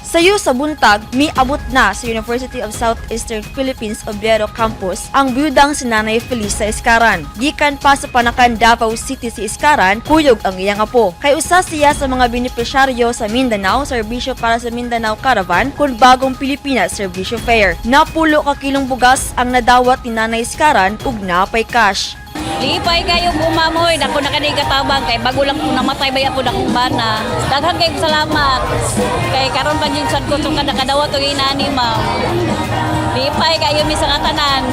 Sayo sa buntag, miabot na sa University of Southeastern Philippines Obrero Campus ang biyudang si Nanay Felisa Iskaran. Gikan pa sa panakan Davao City si Iskaran, kuyog ang iyang apo. Kay usa siya sa mga benepisyaryo sa MindaNow Serbisyo para sa Mindanao Caravan kun Bagong Pilipinas Serbisyo Fair. Napulo ka kilong bugas ang nadawat ni Nanay Iskaran ug napay cash. Lipay kayo bumamoy, dako na kanay katabang kay bago lang po namatay bay ako dakong bana. Daghan kay salamat. Kay karon pa din sad ko so nakadawat og inani ma'am. Lipay kayo mi sa katanan.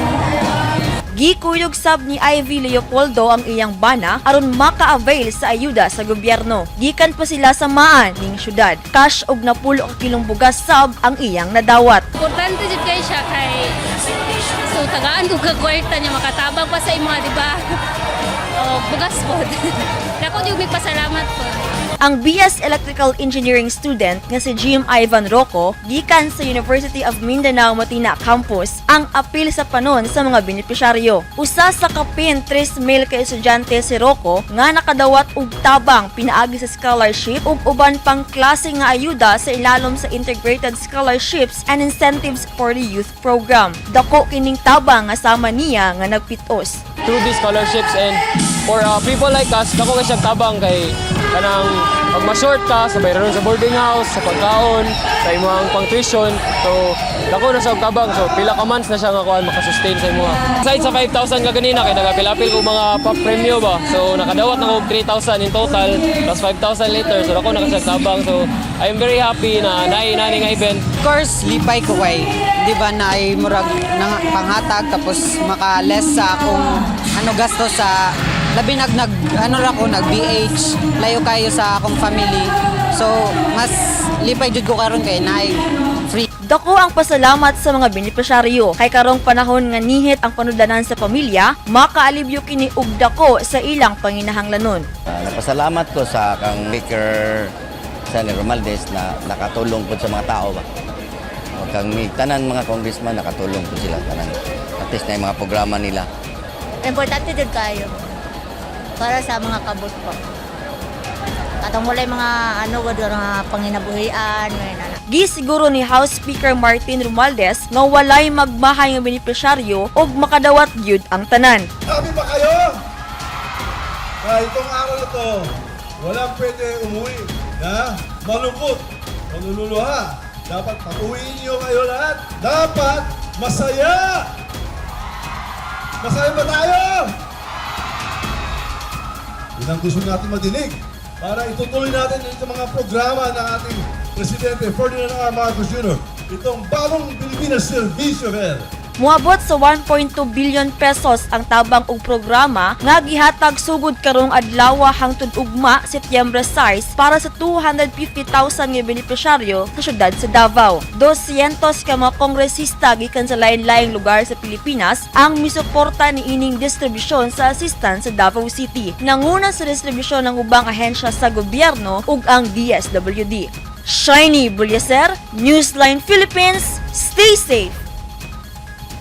Gikuyog sab ni Ivy Leopoldo ang iyang bana aron maka-avail sa ayuda sa gobyerno. Gikan pa sila sa maan ning syudad. Cash og napulo ka kilong bugas sab ang iyang nadawat. Importante jud kay siya kay so tagaan ko ka kwarta niya makatabang pa sa imo, di ba? O bugas po. Dako jud mi pasalamat po. Ang BS Electrical Engineering student nga si Jim Ivan Rocco, gikan sa University of Mindanao Matina Campus, ang apil sa panon sa mga benepisyaryo. Usa sa Kapin 3 male ka estudyante si Rocco nga nakadawat og tabang pinaagi sa scholarship ug uban pang klase nga ayuda sa ilalom sa Integrated Scholarships and Incentives for the Youth Program. Dako kining tabang nga sama niya nga nagpitos. Through these scholarships and for people like us, dako kay siyang tabang kay kanang pag ma-short ka sa bayaran sa boarding house, sa pagkaon, sa imong pang-tuition. So, dako na sa tabang. So, pila ka months na siya nga kuan makasustain sa imo. Aside sa 5,000 ka ganina kay nagapil-apil ko mga premyo ba. So, nakadawat na og 3,000 in total plus 5,000 later. So, dako na ka sa tabang. So, I'm very happy na naay nga event. Of course, lipay ko kay, di ba na ay murag panghatag tapos maka-less sa akong gasto sa labi nag BH layo kayo sa akong family. So, mas lipay jud ko karon kay naay free. Dako ang pasalamat sa mga benepisyaryo kay karong panahon nga nihit ang panudanan sa pamilya, makaalibyo kini og dako sa ilang panginahanglanon. Napasalamat ko sa kang Speaker Sen. Romaldes na nakatulong po sa mga tao ba. Kang tanan mga congressman nakatulong po sila tanan. At least na yung mga programa nila. Importante din kayo para sa mga kabot po. Katong walay mga mga panginabuhian, Gisiguro ni House Speaker Martin Romualdez nga walay magmahay nga benepisyaryo og makadawat gyud ang tanan. Sabi ba kayo? Itong araw na to, walang pwede umuwi na malungkot, malululuha. Dapat patuwiin niyo kayo lahat. Dapat masaya! Masaya ba tayo? Yun ang gusto natin madinig para itutuloy natin itong mga programa ng ating Residente Ferdinand R. Marcos Jr. Itong Bagong Pilipinas Serbisyo Fair. Muabot sa 1.2 billion pesos ang tabang og programa nga gihatag sugod karong adlaw hangtod ugma Setyembre 6 para sa 250,000 nga benepisyaryo sa syudad sa Davao. 200 ka mga kongresista gikan sa lain-laing lugar sa Pilipinas ang misuporta ni ining distribusyon sa assistance sa Davao City. Nanguna sa distribusyon ng ubang ahensya sa gobyerno ug ang DSWD. Shiny Bulyaser, Newsline Philippines, stay safe!